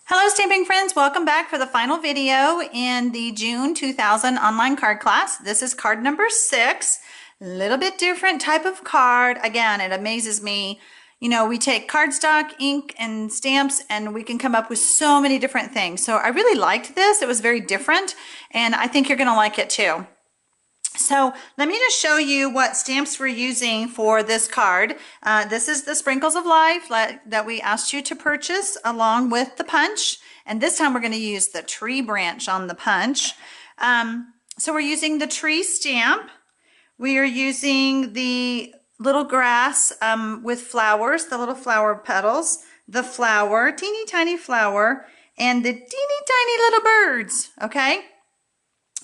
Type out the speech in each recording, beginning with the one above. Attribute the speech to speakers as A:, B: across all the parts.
A: Hello stamping friends, welcome back for the final video in the June 2000 online card class. This is card number 6, a little bit different type of card. Again, it amazes me. You know, we take cardstock, ink, and stamps, and we can come up with so many different things. So I really liked this. It was very different, and I think you're going to like it too. So let me just show you what stamps we're using for this card. This is the Sprinkles of Life that we asked you to purchase along with the punch. And this time we're going to use the tree branch on the punch. So we're using the tree stamp. We are using the little grass with flowers, the little flower petals, the flower, teeny tiny flower, and the teeny tiny little birds, okay?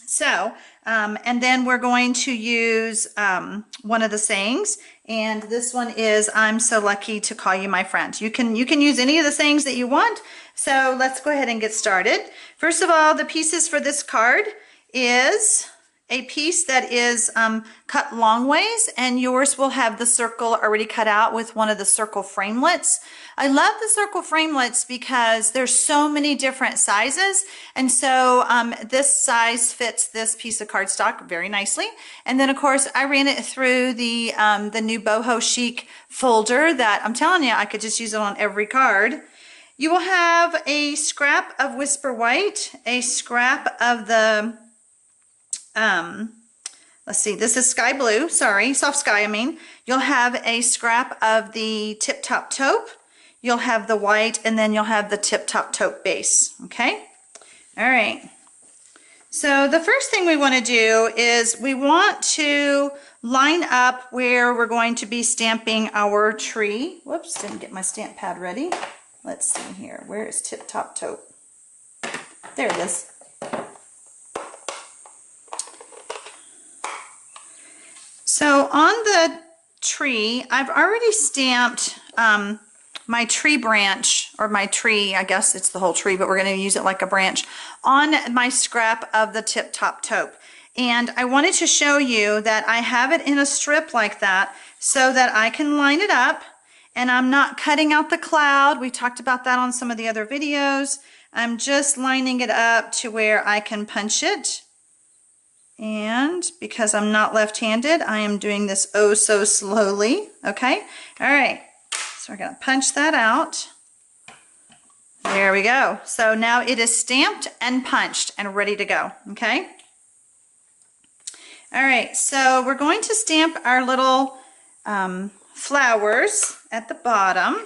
A: So, and then we're going to use one of the sayings, and this one is, I'm so lucky to call you my friend. You can use any of the sayings that you want. So let's go ahead and get started. First of all, the pieces for this card is a piece that is cut long ways, and yours will have the circle already cut out with one of the circle framelits. I love the circle framelits because there's so many different sizes, and so this size fits this piece of cardstock very nicely. And then of course I ran it through the new boho chic folder that I'm telling you I could just use it on every card. You will have a scrap of Whisper White, a scrap of the let's see, this is Sky Blue, sorry, Soft Sky, I mean. You'll have a scrap of the Tip Top Taupe, you'll have the white, and then you'll have the Tip Top Taupe base, okay? All right. So the first thing we want to do is we want to line up where we're going to be stamping our tree. Whoops, didn't get my stamp pad ready. Let's see here, where is Tip Top Taupe? There it is. So on the tree, I've already stamped my tree branch, or my tree, I guess it's the whole tree, but we're going to use it like a branch, on my scrap of the Tip Top Taupe. And I wanted to show you that I have it in a strip like that so that I can line it up, and I'm not cutting out the cloud. We talked about that on some of the other videos. I'm just lining it up to where I can punch it. And because I'm not left-handed, I am doing this oh so slowly, okay? All right, so we're gonna punch that out. There we go. So now it is stamped and punched and ready to go, okay? All right, so we're going to stamp our little flowers at the bottom.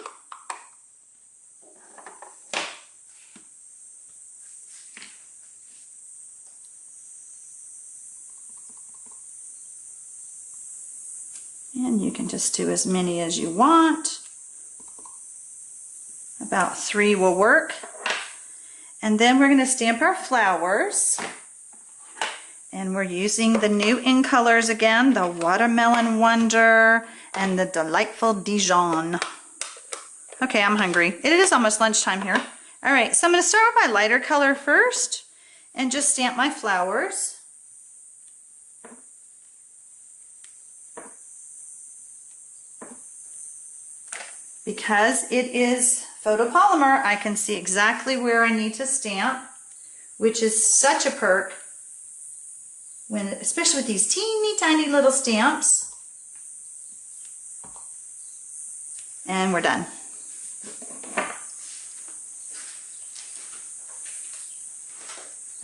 A: And you can just do as many as you want. About 3 will work. And then we're going to stamp our flowers. And we're using the new in colors again, the Watermelon Wonder and the Delightful Dijon. Okay, I'm hungry. It is almost lunchtime here. All right, so I'm going to start with my lighter color first and just stamp my flowers. Because it is photopolymer, I can see exactly where I need to stamp, which is such a perk, when, especially with these teeny tiny little stamps. And we're done.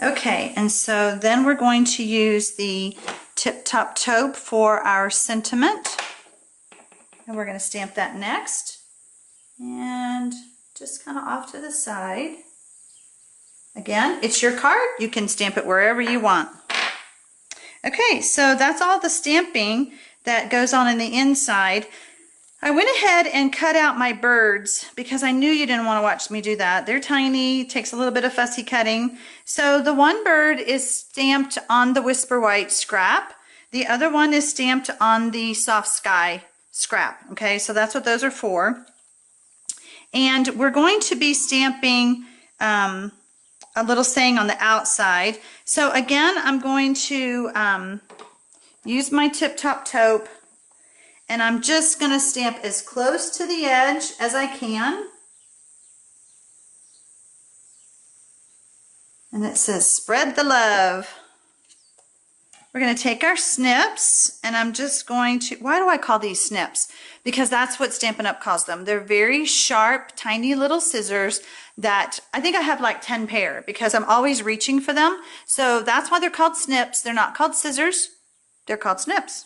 A: Okay, and so then we're going to use the Tip Top Taupe for our sentiment. And we're going to stamp that next. And just kind of off to the side. Again, it's your card. You can stamp it wherever you want. Okay, so that's all the stamping that goes on the inside. I went ahead and cut out my birds because I knew you didn't want to watch me do that. They're tiny, takes a little bit of fussy cutting. So the one bird is stamped on the Whisper White scrap. The other one is stamped on the Soft Sky scrap. Okay, so that's what those are for. And we're going to be stamping a little saying on the outside. So again, I'm going to use my Tip Top Taupe, and I'm just going to stamp as close to the edge as I can. And it says, spread the love. We're going to take our snips, and I'm just going to, why do I call these snips? Because that's what Stampin' Up! Calls them. They're very sharp, tiny little scissors that I think I have like 10 pair because I'm always reaching for them. So that's why they're called snips. They're not called scissors. They're called snips.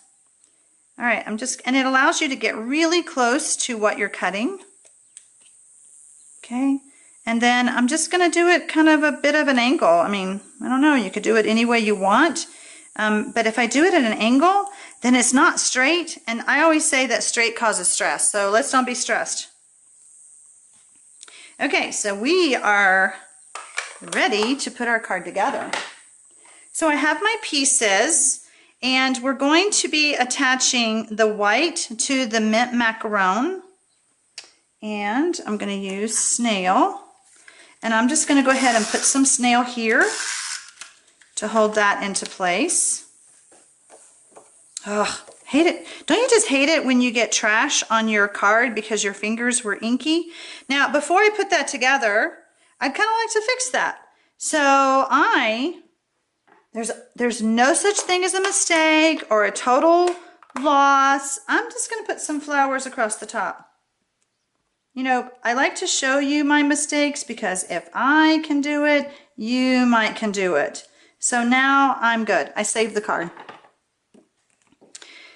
A: All right, and it allows you to get really close to what you're cutting. Okay, and then I'm just going to do it kind of a bit of an angle. I mean, I don't know, you could do it any way you want. But if I do it at an angle, then it's not straight. And I always say that straight causes stress. So let's don't be stressed. Okay, so we are ready to put our card together. So I have my pieces, and we're going to be attaching the white to the mint macaron. And I'm going to use snail. And I'm just going to go ahead and put some snail here to hold that into place. Oh, hate it. Don't you just hate it when you get trash on your card because your fingers were inky? Now, before I put that together, I'd kind of like to fix that. So there's no such thing as a mistake or a total loss. I'm just going to put some flowers across the top. You know, I like to show you my mistakes because if I can do it, you can do it. So now I'm good. I saved the card.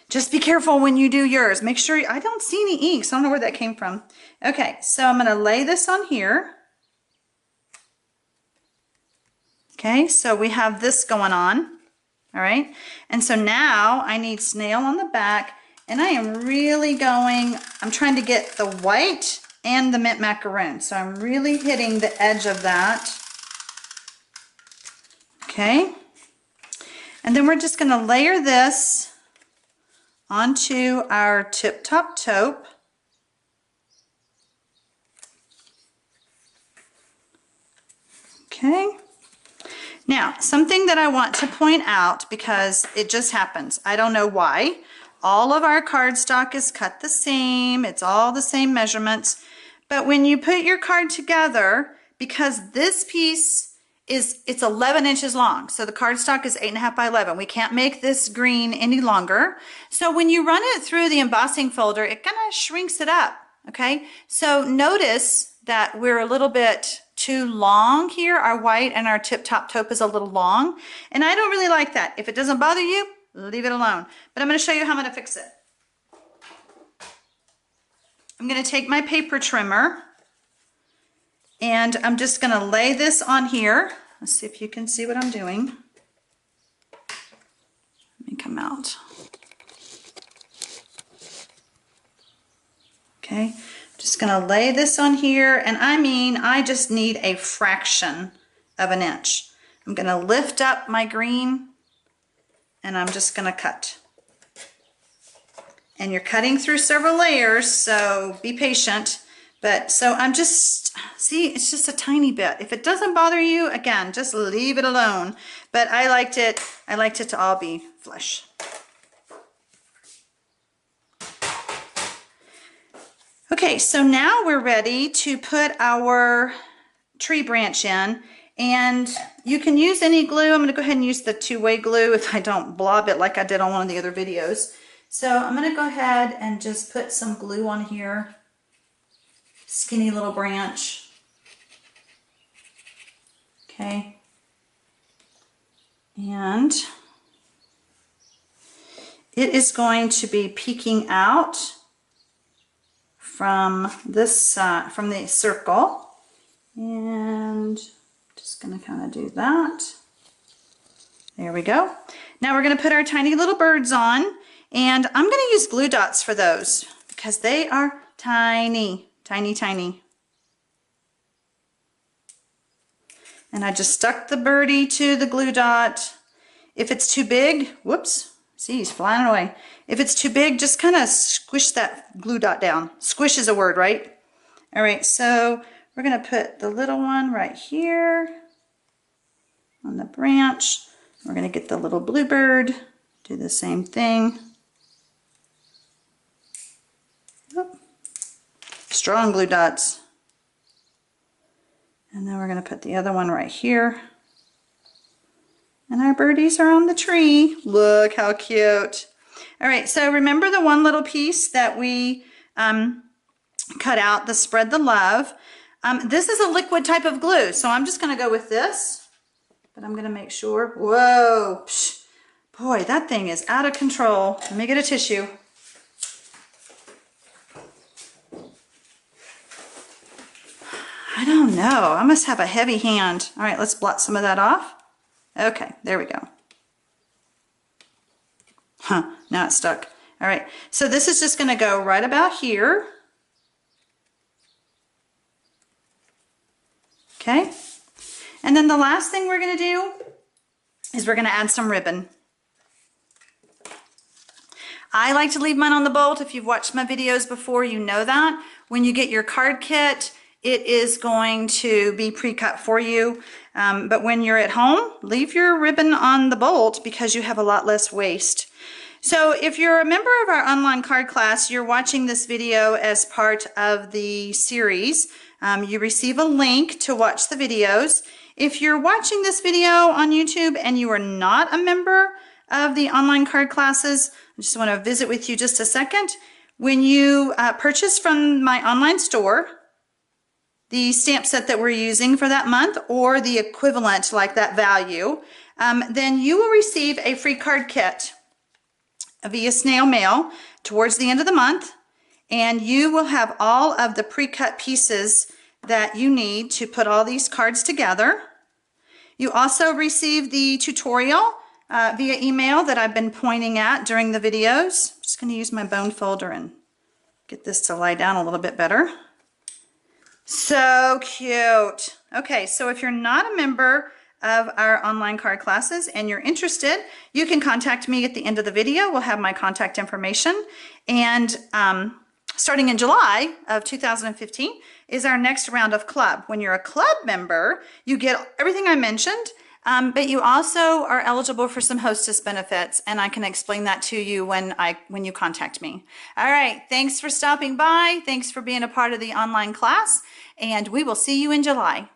A: Just be careful when you do yours. Make sure, I don't see any ink, so I don't know where that came from. Okay, so I'm going to lay this on here. Okay, so we have this going on. All right, and so now I need snail on the back, and I am really I'm trying to get the white and the mint macaroon. So I'm really hitting the edge of that. Okay, and then we're just going to layer this onto our tip top taupe. Okay, now something that I want to point out because it just happens. I don't know why. All of our cardstock is cut the same. It's all the same measurements. But when you put your card together, because this piece it's 11 inches long. So the cardstock is 8.5 by 11. We can't make this green any longer. So when you run it through the embossing folder, it kind of shrinks it up. Okay. So notice that we're a little bit too long here. Our white and our tip top taupe is a little long. And I don't really like that. If it doesn't bother you, leave it alone. But I'm going to show you how I'm going to fix it. I'm going to take my paper trimmer. And I'm just going to lay this on here. Let's see if you can see what I'm doing. Let me come out. Okay, just going to lay this on here. And I just need a fraction of an inch. I'm going to lift up my green and I'm just going to cut. And you're cutting through several layers, so be patient. But so I'm just, see, it's just a tiny bit. If it doesn't bother you, again, just leave it alone. But I liked it to all be flush. Okay, so now we're ready to put our tree branch in. And you can use any glue. I'm going to go ahead and use the two-way glue if I don't blob it like I did on one of the other videos. So I'm going to go ahead and just put some glue on here. Skinny little branch. Okay. And it is going to be peeking out from this side, from the circle. And just going to kind of do that. There we go. Now we're going to put our tiny little birds on. And I'm going to use glue dots for those because they are tiny. Tiny, tiny. And I just stuck the birdie to the glue dot. If it's too big, whoops, see, he's flying away. If it's too big, just kind of squish that glue dot down. Squish is a word, right? All right, so we're going to put the little one right here on the branch. We're going to get the little bluebird, do the same thing. Oop. Strong glue dots. And then we're going to put the other one right here. our birdies are on the tree. Look how cute. All right, so remember the one little piece that we cut out, the Spread the Love. This is a liquid type of glue, so I'm just going to go with this, but I'm going to make sure. Whoa, psh, boy, that thing is out of control. Let me get a tissue. I don't know. I must have a heavy hand. All right, let's blot some of that off. Okay, there we go. Huh, now it's stuck. All right, so this is just going to go right about here. Okay, and then the last thing we're going to do is we're going to add some ribbon. I like to leave mine on the bolt. If you've watched my videos before, you know that. When you get your card kit, it is going to be pre-cut for you. But when you're at home, leave your ribbon on the bolt because you have a lot less waste. So if you're a member of our online card class, you're watching this video as part of the series. You receive a link to watch the videos. If you're watching this video on YouTube and you are not a member of the online card classes, I just want to visit with you just a second. When you purchase from my online store, the stamp set that we're using for that month or the equivalent like that value, then you will receive a free card kit via snail mail towards the end of the month, and you will have all of the pre-cut pieces that you need to put all these cards together. You also receive the tutorial via email that I've been pointing at during the videos. I'm just going to use my bone folder and get this to lie down a little bit better. So cute. Okay, so if you're not a member of our online card classes and you're interested, you can contact me at the end of the video. We'll have my contact information. And starting in July of 2015 is our next round of club. When you're a club member, you get everything I mentioned, but you also are eligible for some hostess benefits, and I can explain that to you when you contact me. All right, thanks for stopping by. Thanks for being a part of the online class, and we will see you in July.